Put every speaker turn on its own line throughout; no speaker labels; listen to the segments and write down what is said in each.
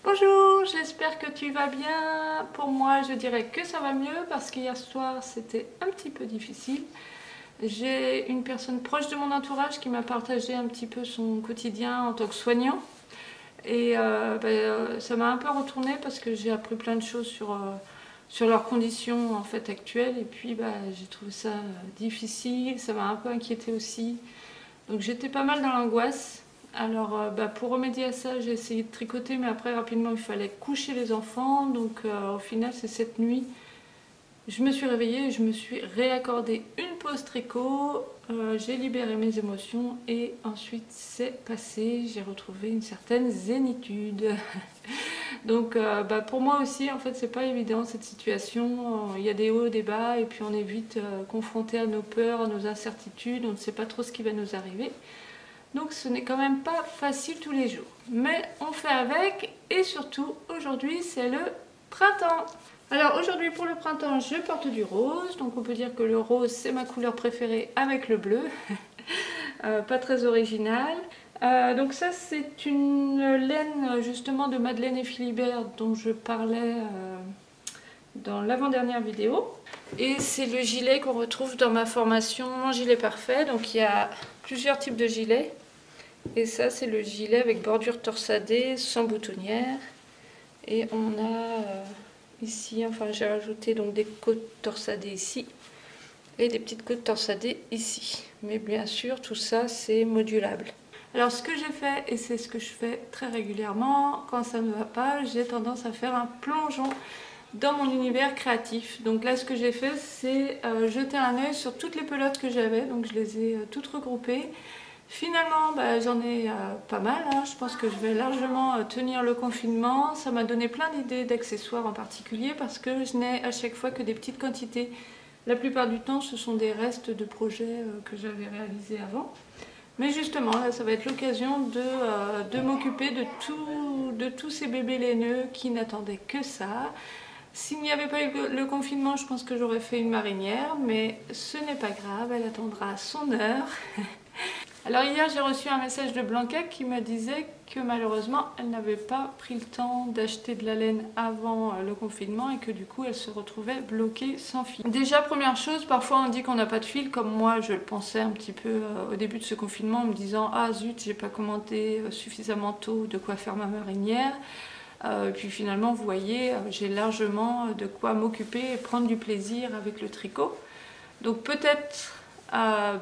Bonjour, j'espère que tu vas bien. Pour moi, je dirais que ça va mieux parce qu'hier soir, c'était un petit peu difficile. J'ai une personne proche de mon entourage qui m'a partagé un petit peu son quotidien en tant que soignant. Et ça m'a un peu retourné parce que j'ai appris plein de choses sur leurs conditions en fait actuelles. Et puis j'ai trouvé ça difficile, ça m'a un peu inquiétée aussi. Donc j'étais pas mal dans l'angoisse. Alors pour remédier à ça, j'ai essayé de tricoter, mais après rapidement il fallait coucher les enfants. Donc au final c'est cette nuit. Je me suis réveillée et je me suis réaccordé une pause tricot. J'ai libéré mes émotions et ensuite c'est passé. J'ai retrouvé une certaine zénitude. Donc pour moi aussi en fait c'est pas évident cette situation. Il y a des hauts, des bas et puis on est vite confronté à nos peurs, à nos incertitudes. On ne sait pas trop ce qui va nous arriver. Donc ce n'est quand même pas facile tous les jours. Mais on fait avec et surtout aujourd'hui c'est le printemps. Alors aujourd'hui pour le printemps je porte du rose. Donc on peut dire que le rose c'est ma couleur préférée avec le bleu. Pas très original. Donc ça c'est une laine justement de Madeleine et Philibert dont je parlais dans l'avant-dernière vidéo. Et c'est le gilet qu'on retrouve dans ma formation Mon gilet parfait. Donc il y a plusieurs types de gilets. Et ça c'est le gilet avec bordure torsadée sans boutonnière. Et on a ici, enfin j'ai rajouté donc des côtes torsadées ici. Et des petites côtes torsadées ici. Mais bien sûr tout ça c'est modulable. Alors ce que j'ai fait, et c'est ce que je fais très régulièrement, quand ça ne va pas, j'ai tendance à faire un plongeon dans mon univers créatif. Donc là ce que j'ai fait c'est jeter un œil sur toutes les pelotes que j'avais. Donc je les ai toutes regroupées. Finalement, j'en ai pas mal, hein. Je pense que je vais largement tenir le confinement. Ça m'a donné plein d'idées d'accessoires en particulier parce que je n'ai à chaque fois que des petites quantités. La plupart du temps, ce sont des restes de projets que j'avais réalisés avant. Mais justement, là, ça va être l'occasion de m'occuper de tous ces bébés laineux qui n'attendaient que ça. S'il n'y avait pas eu le confinement, je pense que j'aurais fait une marinière, mais ce n'est pas grave, elle attendra son heure. Alors hier j'ai reçu un message de Blanca qui me disait que malheureusement elle n'avait pas pris le temps d'acheter de la laine avant le confinement et que du coup elle se retrouvait bloquée sans fil. Déjà première chose, parfois on dit qu'on n'a pas de fil, comme moi je le pensais un petit peu au début de ce confinement en me disant ah zut j'ai pas commandé suffisamment tôt de quoi faire ma marinière. Puis finalement vous voyez j'ai largement de quoi m'occuper et prendre du plaisir avec le tricot. Donc peut-être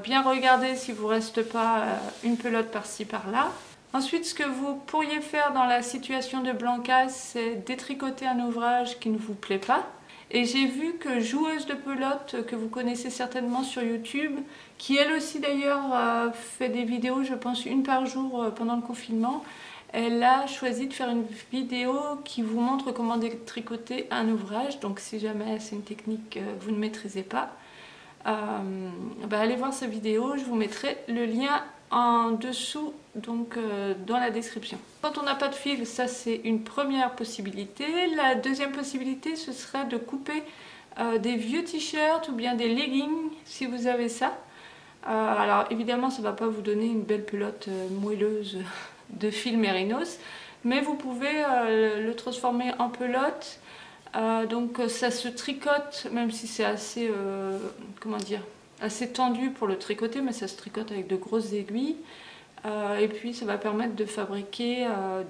bien regarder s'il ne vous reste pas une pelote par-ci par-là. Ensuite, ce que vous pourriez faire dans la situation de Blanca, c'est détricoter un ouvrage qui ne vous plaît pas. Et j'ai vu que Joueuse de pelote, que vous connaissez certainement sur YouTube, qui elle aussi d'ailleurs fait des vidéos, je pense une par jour pendant le confinement, elle a choisi de faire une vidéo qui vous montre comment détricoter un ouvrage. Donc si jamais c'est une technique que vous ne maîtrisez pas, allez voir sa vidéo, je vous mettrai le lien en dessous donc dans la description. Quand on n'a pas de fil, ça c'est une première possibilité. La deuxième possibilité ce serait de couper des vieux t-shirts ou bien des leggings si vous avez ça. Alors évidemment ça ne va pas vous donner une belle pelote moelleuse de fil mérinos, mais vous pouvez le transformer en pelote. Donc ça se tricote, même si c'est assez, comment dire, assez tendu pour le tricoter, mais ça se tricote avec de grosses aiguilles. Et puis ça va permettre de fabriquer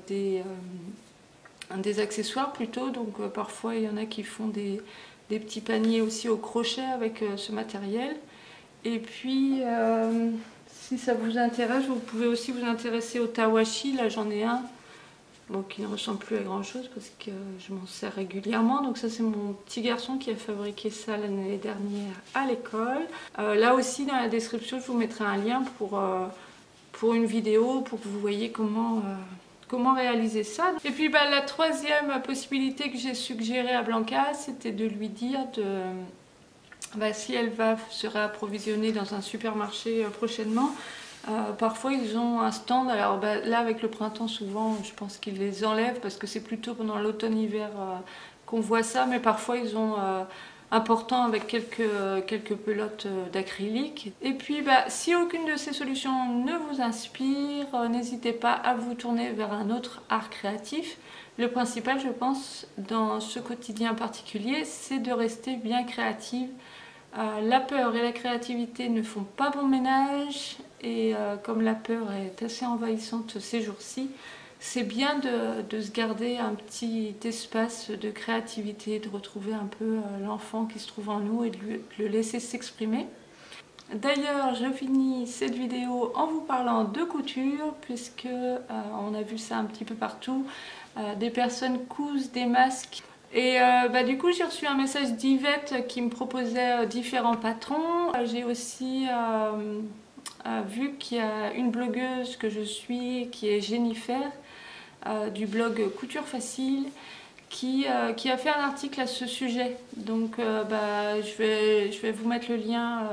des accessoires plutôt. Donc parfois il y en a qui font des petits paniers aussi au crochet avec ce matériel. Et puis si ça vous intéresse, vous pouvez aussi vous intéresser au tawashi. Là j'en ai un. Bon, qui ne ressemble plus à grand chose parce que je m'en sers régulièrement. Donc ça c'est mon petit garçon qui a fabriqué ça l'année dernière à l'école. Là aussi dans la description je vous mettrai un lien pour une vidéo pour que vous voyez comment réaliser ça. Et puis la troisième possibilité que j'ai suggérée à Blanca, c'était de lui dire si elle va se réapprovisionner dans un supermarché prochainement. Parfois ils ont un stand, alors là avec le printemps souvent je pense qu'ils les enlèvent parce que c'est plutôt pendant l'automne-hiver qu'on voit ça, mais parfois ils ont un portant avec quelques pelotes d'acrylique. Et puis si aucune de ces solutions ne vous inspire, n'hésitez pas à vous tourner vers un autre art créatif. Le principal, je pense, dans ce quotidien particulier, c'est de rester bien créative. La peur et la créativité ne font pas bon ménage, et comme la peur est assez envahissante ces jours-ci, c'est bien de se garder un petit espace de créativité, de retrouver un peu l'enfant qui se trouve en nous et de le laisser s'exprimer. D'ailleurs, je finis cette vidéo en vous parlant de couture, puisque on a vu ça un petit peu partout. Des personnes cousent des masques. Et du coup, j'ai reçu un message d'Yvette qui me proposait différents patrons. J'ai aussi vu qu'il y a une blogueuse que je suis, qui est Jennifer, du blog Couture Facile, qui a fait un article à ce sujet. Donc je vais vous mettre le lien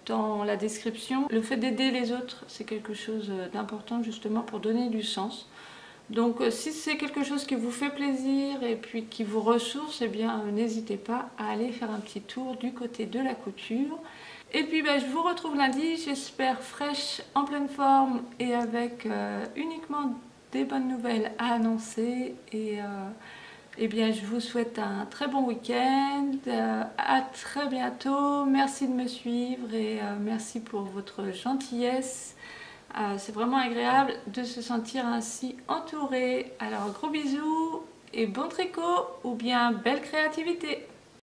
dans la description. Le fait d'aider les autres, c'est quelque chose d'important justement pour donner du sens. Donc si c'est quelque chose qui vous fait plaisir et puis qui vous ressource, eh bien n'hésitez pas à aller faire un petit tour du côté de la couture. Et puis je vous retrouve lundi, j'espère fraîche, en pleine forme et avec uniquement des bonnes nouvelles à annoncer. Et eh bien, je vous souhaite un très bon week-end, à très bientôt, merci de me suivre et merci pour votre gentillesse. C'est vraiment agréable de se sentir ainsi entouré. Alors gros bisous et bon tricot ou bien belle créativité!